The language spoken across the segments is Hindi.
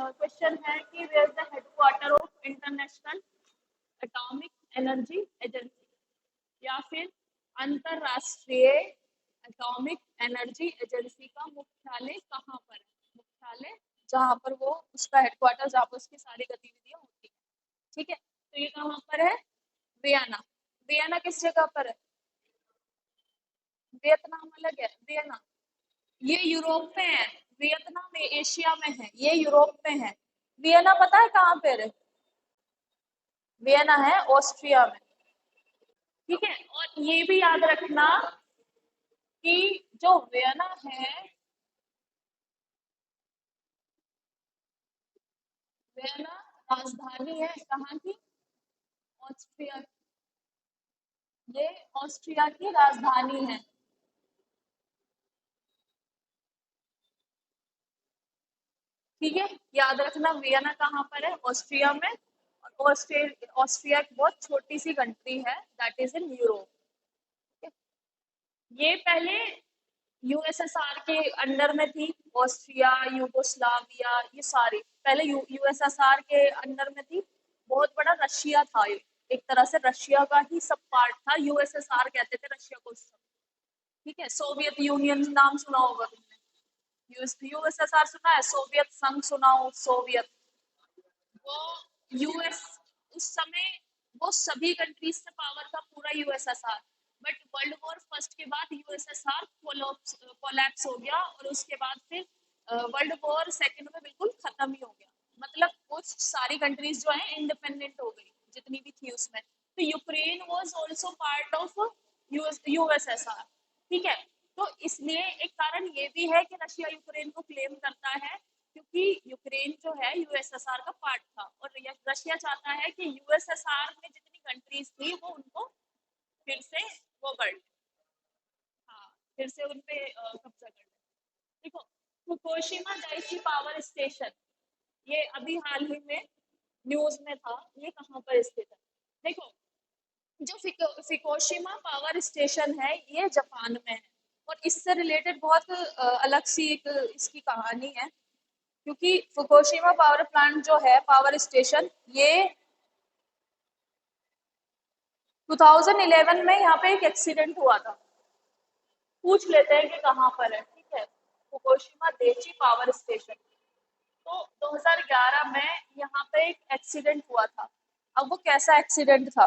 क्वेश्चन है कि where is the headquarter of International Atomic Energy Agency, या फिर अंतरराष्ट्रीय एटॉमिक एनर्जी एजेंसी का मुख्यालय कहाँ पर है? मुख्यालय जहाँ पर वो उसका हेडक्वार्टर, जहाँ पर उसकी सारी गतिविधियां होती है। ठीक है, तो ये कहाँ पर है? वियना। वियना किस जगह पर है? वियतनाम अलग है, वियना ये यूरोप में है। वियतनाम एशिया में है, ये यूरोप में है। वियना पता है कहाँ पर है? वियना है ऑस्ट्रिया में। ठीक है, और ये भी याद रखना कि जो वियना है, वियना राजधानी है कहाँ की? ऑस्ट्रिया। ये ऑस्ट्रिया की राजधानी है। ठीक है, याद रखना वियना कहाँ पर है? ऑस्ट्रिया में। ऑस्ट्रिया एक बहुत छोटी सी कंट्री है, दैट इज इन यूरोप। ये पहले यूएसएसआर के अंडर में थी। ऑस्ट्रिया, यूगोस्लाविया, ये सारी पहले यूएसएसआर के अंडर में थी। बहुत बड़ा रशिया था ये, एक तरह से रशिया का ही सब पार्ट था। यूएसएसआर कहते थे रशिया को। ठीक है, सोवियत यूनियन नाम सुना होगा तुमने। यूएसएसआर सुना है? सोवियत संघ सुना हो? सोवियत, वो यूएस उस समय, वो सभी कंट्रीज से पावर था पूरा USSR. But world war first के बाद यूएसएसआर कोलैप्स हो गया, और उसके बाद फिर वर्ल्ड वॉर सेकंड में बिल्कुल खत्म ही हो गया। मतलब वो सारी कंट्रीज जो है इंडिपेंडेंट हो गई, जितनी भी थी उसमें। तो Ukraine was also part of USSR. ठीक है, तो इसलिए एक कारण ये भी है कि रशिया यूक्रेन को क्लेम करता है, क्योंकि यूक्रेन जो है यूएसएसआर का पार्ट था, और रशिया चाहता है कि यूएसएसआर में जितनी कंट्रीज थी वो उनको फिर से वो कर ले। हाँ, फिर से उन पे कब्जा कर ले। देखो, फुकुशिमा दाइची पावर स्टेशन, ये अभी हाल ही में न्यूज में था। ये कहाँ पर स्थित है? देखो, जो फिकोशिमा पावर स्टेशन है ये जापान में है, और इससे रिलेटेड बहुत अलग सी एक इसकी कहानी है। क्योंकि फुकुशिमा पावर प्लांट जो है, पावर स्टेशन, ये 2011 में यहाँ पे एक एक्सीडेंट हुआ था। पूछ लेते हैं कि कहाँ पर है। ठीक है, फुकुशिमा दाइची पावर स्टेशन। तो 2011 में यहाँ पे एक एक्सीडेंट हुआ था। अब वो कैसा एक्सीडेंट था?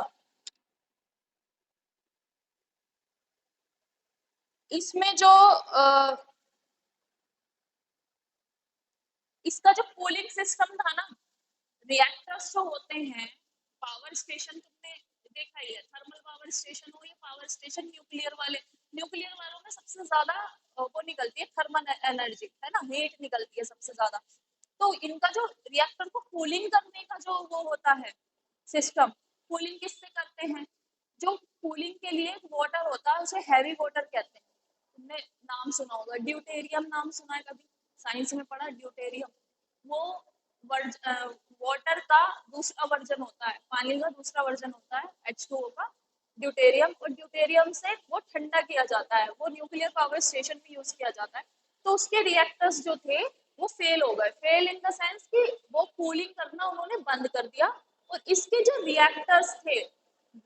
इसमें जो इसका जो कूलिंग सिस्टम था ना, रिएक्टर्स जो होते हैं, पावर स्टेशन तुमने देखा ही है, थर्मल पावर स्टेशन हो या पावर स्टेशन न्यूक्लियर वाले। न्यूक्लियर वालों में सबसे ज्यादा वो निकलती है थर्मल एनर्जी, है ना, हीट निकलती है सबसे ज्यादा। तो इनका जो रिएक्टर को कूलिंग करने का जो वो होता है सिस्टम, कूलिंग किससे करते हैं? जो कूलिंग के लिए वाटर होता है उसे हैवी वाटर कहते हैं। तुमने नाम सुना होगा, ड्यूटेरियम नाम सुना है कभी? साइंस में पढ़ा ड्यूटेरियम। वो वाटर का दूसरा वर्जन होता है, पानी का दूसरा वर्जन होता है H2O का, ड्यूटेरियम। और ड्यूटेरियम से वो ठंडा किया जाता है, वो न्यूक्लियर पावर स्टेशन में यूज किया जाता है। तो उसके रिएक्टर्स जो थे वो फेल हो गए। फेल इन द सेंस कि वो कूलिंग करना उन्होंने बंद कर दिया, और इसके जो रिएक्टर्स थे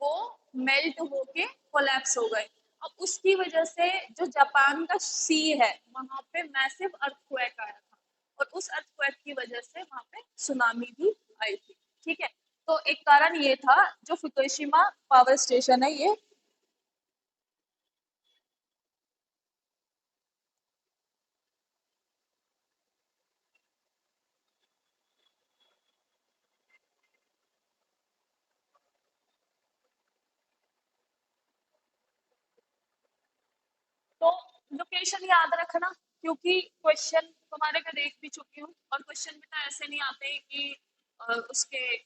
वो मेल्ट होके कोलैप्स हो गए। अब उसकी वजह से जो जापान का सी है वहां पे मैसिव अर्थक्वेक आया था, और उस अर्थक्वेक की वजह से वहां पे सुनामी भी आई थी। ठीक है, तो एक कारण ये था, जो फुकुशिमा पावर स्टेशन है ये। तो लोकेशन याद रखना, क्योंकि क्वेश्चन तुम्हारे का देख भी चुकी हूँ, और क्वेश्चन बेटा ऐसे नहीं आते कि उसके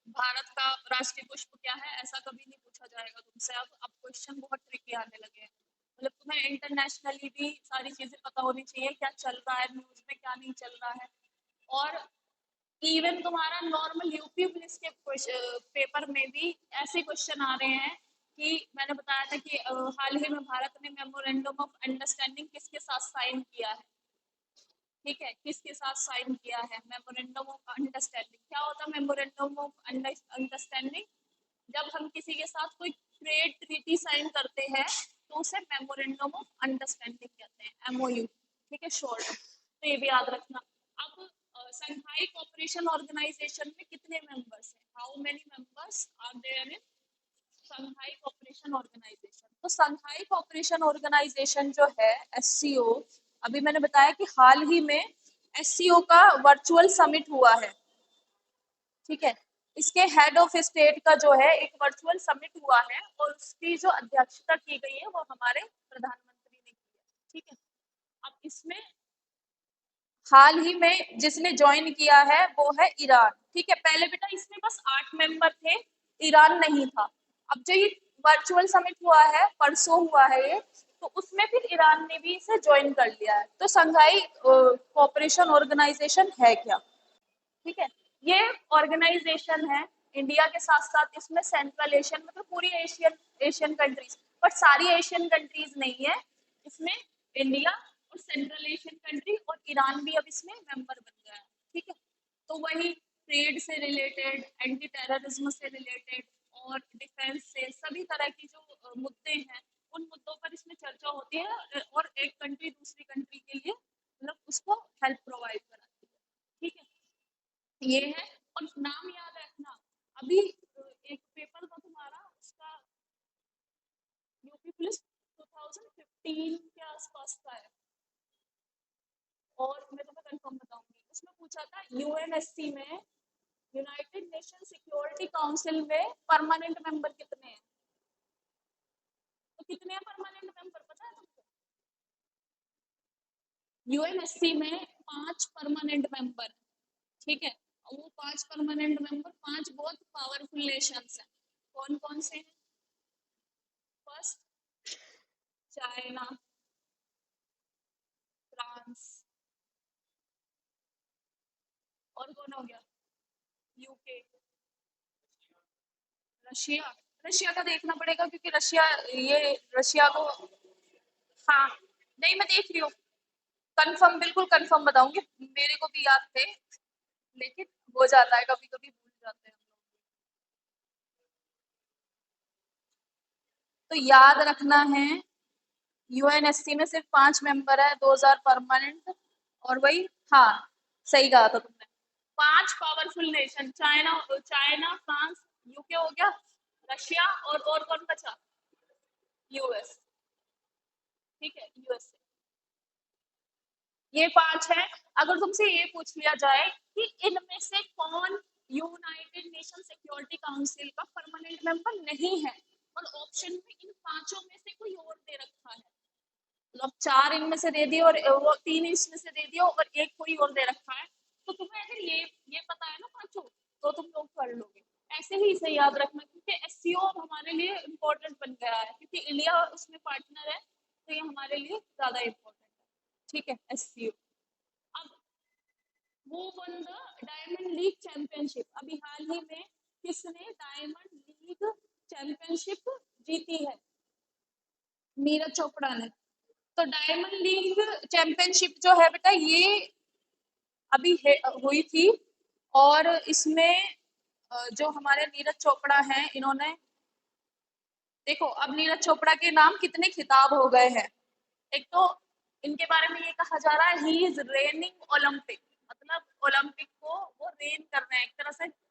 भारत का राष्ट्रीय पुष्प क्या है, ऐसा कभी नहीं पूछा जाएगा तुमसे। अब क्वेश्चन बहुत ट्रिकी आने लगे हैं। मतलब तुम्हें इंटरनेशनली भी सारी चीजें पता होनी चाहिए, क्या चल रहा है न्यूज में, क्या नहीं चल रहा है। और इवन तुम्हारा नॉर्मल यूपी पुलिस के पेपर में भी ऐसे क्वेश्चन आ रहे हैं कि मैंने बताया था कि हाल ही में भारत ने मेमोरेंडम ऑफ अंडरस्टैंडिंग किसके साथ साइन किया है? ठीक है, किसके साथ साइन किया है, मेमोरेंडम ऑफ अंडरस्टैंडिंग। क्या होता है मेमोरेंडम ऑफ अंडरस्टैंडिंग? जब हम किसी के साथ कोई ट्रेड ट्रीटी साइन करते हैं तो उसे मेमोरेंडम ऑफ अंडरस्टैंडिंग कहते हैं, एमओयू। ठीक है, शॉर्ट। तो ये भी याद रखना। अब संघाई कोऑपरेशन ऑर्गेनाइजेशन में कितने मेंबर्स हैं, how many members are there in Shanghai Cooperation Organisation? तो संघाई कोऑपरेशन ऑर्गेनाइजेशन जो है एससीओ, अभी मैंने बताया कि हाल ही में एससीओ का वर्चुअल समिट हुआ है। ठीक है, इसके हेड ऑफ स्टेट का जो है एक वर्चुअल समिट हुआ है और उसकी जो अध्यक्षता की गई है वो हमारे प्रधानमंत्री ने की है। ठीक है, अब इसमें हाल ही में जिसने ज्वाइन किया है वो है ईरान। ठीक है, पहले बेटा इसमें बस 8 मेंबर थे, ईरान नहीं था। अब जो ये वर्चुअल समिट हुआ है, परसों हुआ है ये, तो उसमें फिर ईरान ने भी इसे ज्वाइन कर लिया है। तो संघाई कोऑपरेशन ऑर्गेनाइजेशन है क्या? ठीक है, ये ऑर्गेनाइजेशन है इंडिया के साथ साथ इसमें सेंट्रल एशियन, मतलब पूरी एशियन एशियन कंट्रीज, बट सारी एशियन कंट्रीज नहीं है इसमें, इंडिया और सेंट्रल एशियन कंट्री और ईरान भी अब इसमें मेंबर बन गया है। ठीक है, तो वही ट्रेड से रिलेटेड, एंटी टेररिज्म से रिलेटेड और डिफेंस से सभी तरह की जो मुद्दे हैं उन मुद्दों पर इसमें चर्चा होती है और एक कंट्री दूसरी कंट्री के लिए मतलब उसको हेल्प प्रोवाइड कराती है। ठीक है, ये है। और नाम याद रखना, अभी एक पेपर था तुम्हारा उसका, यूपी पुलिस 2015 के आसपास का है, और मैं तुम्हें कंफर्म बताऊंगी। उसमें पूछा था यूएनएससी में, यूनाइटेड नेशन सिक्योरिटी काउंसिल में परमानेंट मेंबर कितने हैं? तो कितने हैं परमानेंट मेंबर पता है तुमको? यूएनएससी में 5 परमानेंट मेंबर। ठीक है, और वो 5 परमानेंट मेंबर 5 बहुत पावरफुल नेशंस हैं। कौन कौन से हैं? फर्स्ट चाइना, फ्रांस, और कौन हो गया? UK, Russia. रशिया का देखना पड़ेगा क्योंकि रशिया, ये रशिया को, हाँ नहीं मैं देख रही हूँ, कंफर्म बिल्कुल कंफर्म बताऊंगी, मेरे को भी याद थे लेकिन हो जाता है कभी कभी, भूल जाते हैं हम लोग। तो याद रखना है, यूएनएससी में सिर्फ 5 मेंबर है, 2000 परमानेंट, और वही, हाँ सही कहा था तुमने, 5 powerful nation, China, China, France, UK हो गया, रशिया और कौन बचा? यूएस। ठीक है, यूएसए। ये 5 है। अगर तुमसे ये पूछ लिया जाए कि इनमें से कौन यूनाइटेड नेशन सिक्योरिटी काउंसिल का परमानेंट मेंबर नहीं है, और ऑप्शन में इन पांचों में से कोई और दे रखा है, मतलब 4 इनमें से दे दिए और वो 3 इसमें से दे दियो और एक कोई और दे रखा है, तो तुम्हें अगर ये पता है ना पांचों, तो तुम लोग कर लोगे। ऐसे ही इसे याद रखना क्योंकि एससीओ हमारे लिए इम्पोर्टेंट बन गया है, क्योंकि इंडिया उसमें पार्टनर है, तो ये हमारे लिए ज्यादा इम्पोर्टेंट है। ठीक है, एससीओ। अब वो one the diamond league championship, अभी हाल ही में किसने डायमंड लीग चैंपियनशिप जीती है? नीरज चोपड़ा ने। तो डायमंड लीग चैंपियनशिप जो है बेटा ये अभी हुई थी, और इसमें जो हमारे नीरज चोपड़ा हैं इन्होंने, देखो अब नीरज चोपड़ा के नाम कितने खिताब हो गए हैं। एक तो इनके बारे में ये कहा जा रहा है ही इज रेनिंग ओलंपिक, मतलब ओलंपिक को वो रेन कर रहे हैं,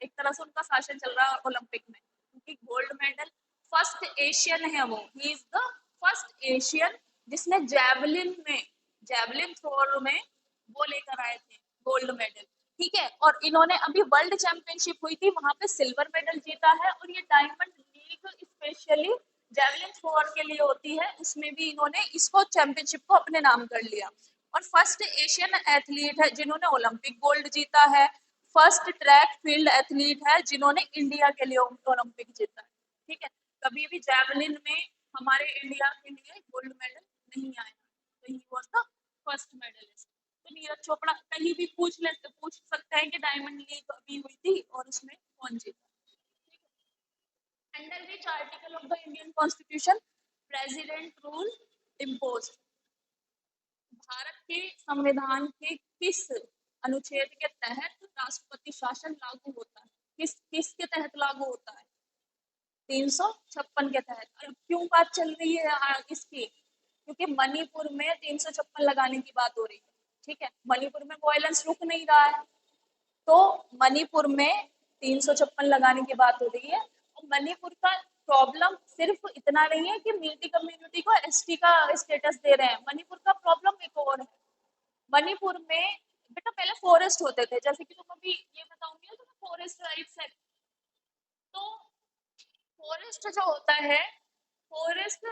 एक तरह से उनका शासन चल रहा है ओलंपिक में, क्योंकि गोल्ड मेडल, फर्स्ट एशियन है वो, he is the first Asian जिसने जैवलिन थ्रो में वो लेकर आए थे गोल्ड मेडल। ठीक है, और इन्होंने अभी वर्ल्ड चैंपियनशिप हुई थी वहां पे सिल्वर मेडल जीता है, और ये diamond league specially javelin thrower के लिए होती है, उसमें भी इन्होंने इसको चैंपियनशिप को अपने नाम कर लिया। और फर्स्ट एशियन एथलीट है जिन्होंने ओलंपिक गोल्ड जीता है, फर्स्ट ट्रैक फील्ड एथलीट है जिन्होंने इंडिया के लिए ओलंपिक जीता है। ठीक है, कभी भी जैवलिन में हमारे इंडिया के लिए गोल्ड मेडल नहीं आया, तो he was the first medallist. तो नीरज चोपड़ा कहीं भी पूछ सकते हैं कि डायमंड लीग अभी हुई थी और उसमें कौन जीता। Under which article of the Indian Constitution President rule imposed? Bharat के संविधान के किस अनुच्छेद के तहत राष्ट्रपति शासन लागू होता है? किस के तहत लागू होता है? 356 के तहत। अब क्यों बात चल रही है इसकी? क्योंकि मणिपुर में 356 लगाने की बात हो रही है। ठीक है, मणिपुर में वायलेंस रुक नहीं रहा है, तो मणिपुर में 356 लगाने की बात हो रही है। और मणिपुर का प्रॉब्लम सिर्फ इतना नहीं है कि मीटी कम्युनिटी को एसटी का स्टेटस दे रहे हैं, मणिपुर का प्रॉब्लम एक और है। मणिपुर में बेटा पहले फॉरेस्ट होते थे, जैसे कि तुम अभी ये बताऊंगी ना तुम्हें फॉरेस्ट राइट्स है, तो फॉरेस्ट जो होता है, फॉरेस्ट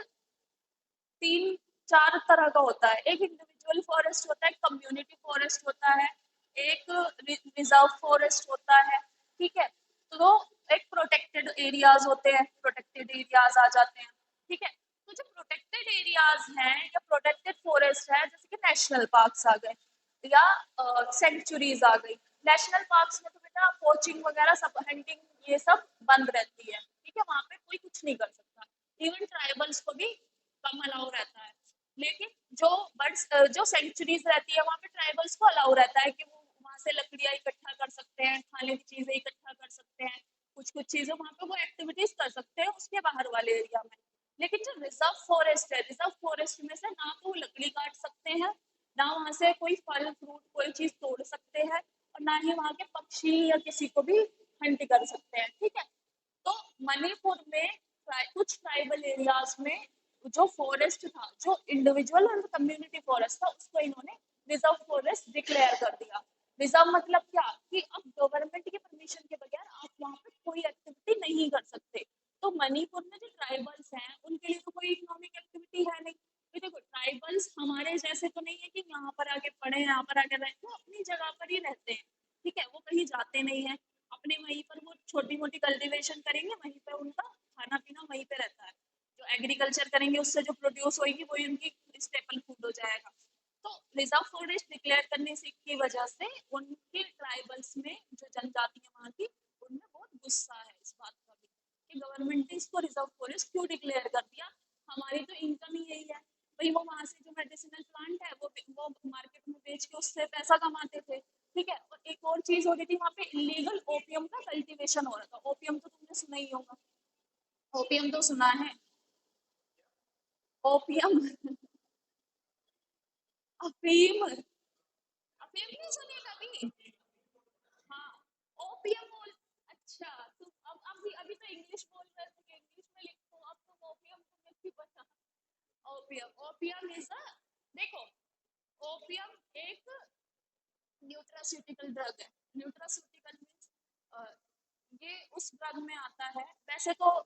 3-4 तरह का होता है। एक इंडिविजुअल फॉरेस्ट होता है, कम्युनिटी फॉरेस्ट होता है, एक रिजर्व फॉरेस्ट होता है। ठीक है, तो एक प्रोटेक्टेड एरियाज होते हैं, प्रोटेक्टेड एरियाज आ जाते हैं। ठीक है, तो जो प्रोटेक्टेड एरियाज हैं या प्रोटेक्टेड फॉरेस्ट है, जैसे कि नेशनल पार्क्स आ गए या सेंचुरीज आ गई। नेशनल पार्क्स में तो बेटा पोचिंग वगैरह सब, हंटिंग ये सब बंद रहती है। ठीक है, वहां पे कोई कुछ नहीं कर सकता, इवन ट्राइबल्स को भी कम अलाउ रहता है। लेकिन जो बर्ड्स जो सेंचुरीज रहती है, वहां पे ट्राइबल्स को अलाउ रहता है कि वो वहां से लकड़ियां इकट्ठा कर सकते हैं, खाने की चीजें इकट्ठा कर सकते हैं, कुछ कुछ चीजें वहां पे वो एक्टिविटीज कर सकते हैं उसके बाहर वाले एरिया में। लेकिन जो रिजर्व फॉरेस्ट है, रिजर्व फॉरेस्ट में से ना तो वो लकड़ी काट सकते हैं, ना वहां से कोई फल फ्रूट कोई चीज तोड़ सकते हैं, और ना ही वहां के पक्षी या किसी को भी हंट कर सकते हैं। ठीक है, तो मणिपुर में कुछ ट्राइबल एरियाज में जो फॉरेस्ट था, जो इंडिविजुअल और कम्युनिटी फॉरेस्ट था, उसको इन्होंने रिजर्व फॉरेस्ट डिक्लेयर कर दिया। रिजर्व मतलब क्या कि अब गवर्नमेंट के परमिशन के बगैर आप वहां पे कोई एक्टिविटी नहीं कर सकते। तो मणिपुर में जो ट्राइबल्स हैं उनके लिए तो कोई इकोनॉमिक एक्टिविटी है नहीं। तो देखो ट्राइबल्स हमारे जैसे तो नहीं है कि यहाँ पर आके पढ़े, यहाँ पर आके रहे, वो अपनी जगह पर ही रहते हैं। ठीक है, वो कहीं जाते नहीं है, अपने वहीं पर वो छोटी मोटी कल्टीवेशन करेंगे, वहीं पर उनका खाना पीना वहीं पे रहता है। जो एग्रीकल्चर करेंगे उससे जो प्रोड्यूस होगी वही उनकी स्टेपल फूड हो जाएगा। तो रिजर्व फॉरेस्ट डिक्लेयर करने से की वजह से उनके ट्राइबल्स में जो जनजाति है वहाँ की, उनमें बहुत गुस्सा है इस बात का भी कि गवर्नमेंट ने इसको रिजर्व फॉरेस्ट क्यों डिक्लेयर कर दिया, हमारी तो इनकम ही यही है। भाई वो वहां से जो मेडिसिनल प्लांट है वो मार्केट में बेच के उससे पैसा कमाते थे। ठीक है, और एक और चीज हो रही थी वहां पे, इलीगल ओपियम का कल्टीवेशन हो रहा था। ओपियम तो तुमने सुना ही होगा, ओपियम तो सुना है, ओपियम अफीम, अफीम नहीं सुनी कभी? हाँ, ओपियम बोल। अच्छा, तुम अब अभी अभी तो इंग्लिश बोल रहे थे, इंग्लिश में लिखो, अब तुम ओपियम तुम्हें भी पता। ओपियम, ओपियम इज अ, देखो ओपियम एक न्यूट्रास्यूटिकल ड्रग है। न्यूट्रास्यूटिकल मीन्स ये उस ड्रग में आता है, वैसे तो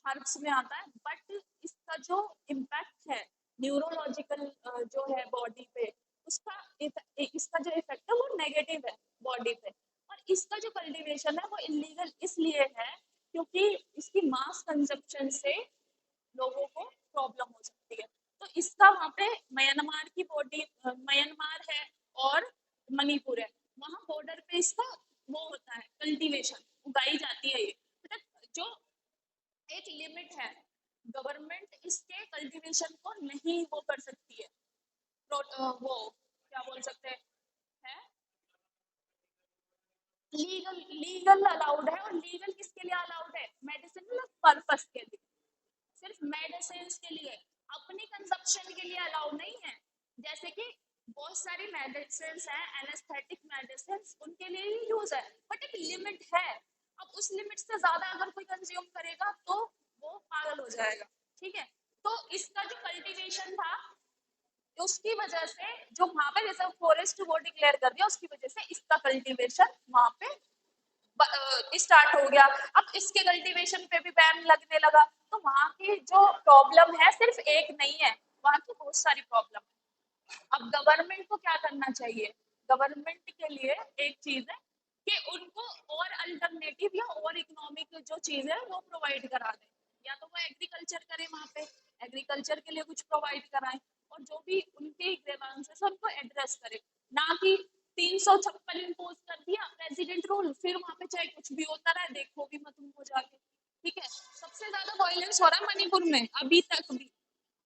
हर्ब्स में आता है, बट इसका जो इम्पैक्ट है न्यूरोलॉजिकल जो है बॉडी पे, उसका इसका जो इफेक्ट है वो नेगेटिव है बॉडी पे। और इसका जो कल्टीवेशन है वो इलीगल इसलिए है क्योंकि इसकी मास कंजप्शन से लोगों को प्रॉब्लम हो सकती है। तो इसका वहाँ पे म्यांमार की बॉडी, म्यांमार है और मणिपुर है, वहाँ बॉर्डर पे इसका वो होता है, कल्टीवेशन उगाई जाती है ये। जो एक लिमिट है, गवर्नमेंट इसके कल्टीवेशन को नहीं वो कर सकती है, वो क्या बोल सकते हैं, है लीगल, लीगल अलाउड है। और लीगल किसके लिए अलाउड है? मेडिसिनल पर्पस के लिए, सिर्फ मेडिसिन के लिए, अपनी कंजप्शन के लिए अलाउड नहीं है। जैसे कि बहुत सारी मेडिसिन हैं, एनेस्थेटिक मेडिसिन, उनके लिए ही यूज है, बट एक लिमिट है। अब उस लिमिट से ज्यादा अगर कोई कंज्यूम करेगा तो वो पागल हो जाएगा। ठीक है, तो इसका जो कल्टीवेशन था उसकी वजह से जो वहां पे रिजर्व फॉरेस्ट वो डिक्लेयर कर दिया, उसकी वजह से इसका कल्टीवेशन वहां पे स्टार्ट हो गया। अब इसके कल्टीवेशन पे भी बैन लगने लगा। तो वहां की जो प्रॉब्लम है सिर्फ एक नहीं है, वहां की बहुत सारी प्रॉब्लम है। अब गवर्नमेंट को क्या करना चाहिए? गवर्नमेंट के लिए एक चीज है कि उनको और अल्टरनेटिव या और इकोनॉमिक जो चीज है वो प्रोवाइड करा दे, या तो वो एग्रीकल्चर करे, वहां पे एग्रीकल्चर के लिए कुछ प्रोवाइड कराए, और जो भी उनके ग्रीवांसेस उनको एड्रेस करे। ना कि 356 इम्पोज कर दिया प्रेसिडेंट रूल, फिर वहां पे चाहे कुछ भी होता रहे, देखो भी मत उनको जाके। ठीक है, सबसे ज्यादा वायलेंस हो रहा है मणिपुर में अभी तक भी,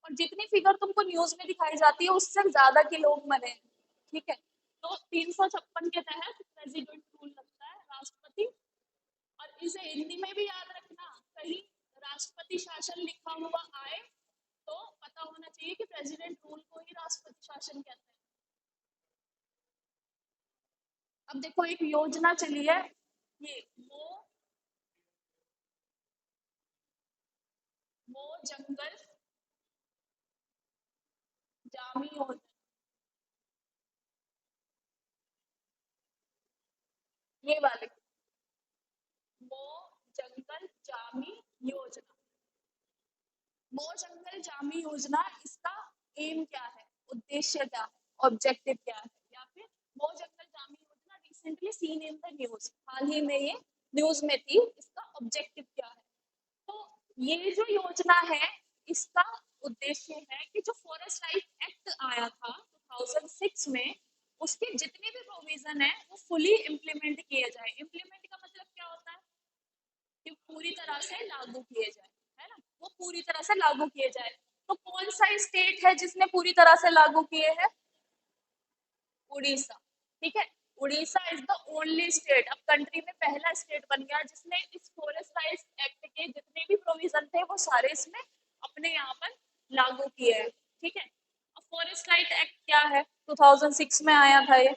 और जितनी फिगर तुमको न्यूज में दिखाई जाती है उससे ज्यादा के लोग मरे हैं, ठीक है। तो 356 के तहत प्रेसिडेंट रूल लगता है, राष्ट्रपति। और इसे हिंदी में भी याद रखना, कहीं राष्ट्रपति शासन लिखा हुआ आए तो पता होना चाहिए कि प्रेसिडेंट रूल को ही राष्ट्रपति शासन कहते हैं। अब देखो एक योजना चली है, ये वो जंगल जामी योजना, ये वाले, वो जंगल जामी योजना। वो जंगल जामी योजना, इसका एम क्या है, उद्देश्य क्या है, ऑब्जेक्टिव क्या है, या फिर वो जंगल जामी योजना recently seen in the news, हाल ही में ये न्यूज में थी, इसका ऑब्जेक्टिव क्या है। तो ये जो योजना है इसका उद्देश्य है कि जो फॉरेस्ट राइट एक्ट आया था 2006 में, उसके जितने भी प्रोविजन है वो फुली इम्प्लीमेंट किए जाए। इम्प्लीमेंट का मतलब क्या होता है कि पूरी तरह से लागू किए जाए, है ना, वो पूरी तरह से लागू किए जाए। तो कौन सा स्टेट है जिसने पूरी तरह से लागू किए हैं, उड़ीसा, ठीक है। Orissa is the only state, अब कंट्री में पहला स्टेट बन गया जिसने इस फॉरेस्ट राइट्स एक्ट के जितने भी प्रोविजन थे वो सारे इसमें अपने यहाँ पर लागू किए हैं, ठीक है। अब फॉरेस्ट राइट एक्ट क्या है, 2006 में आया था ये।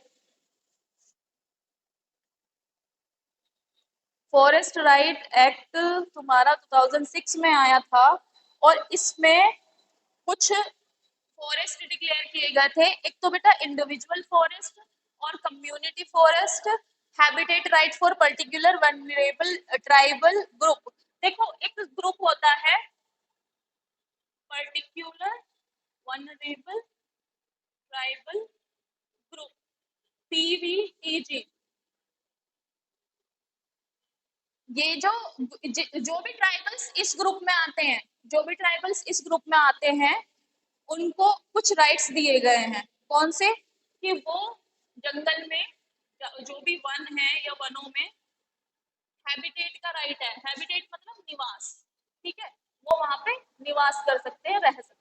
फॉरेस्ट राइट एक्ट तुम्हारा 2006 में आया था, और इसमें कुछ फॉरेस्ट डिक्लेयर किए गए थे। एक तो बेटा इंडिविजुअल फॉरेस्ट और community forest, habitat right for particular vulnerable tribal group. देखो एक ग्रुप होता है particular vulnerable tribal group, PVTG. ये जो भी ट्राइबल्स इस ग्रुप में आते हैं, जो भी ट्राइबल्स इस ग्रुप में आते हैं उनको कुछ राइट्स दिए गए हैं। कौन से, कि वो जंगल में जो भी वन है या वनों में हैबिटेट का राइट है, हैबिटेट मतलब निवास, ठीक है, वो वहां पे निवास कर सकते हैं, रह सकते हैं।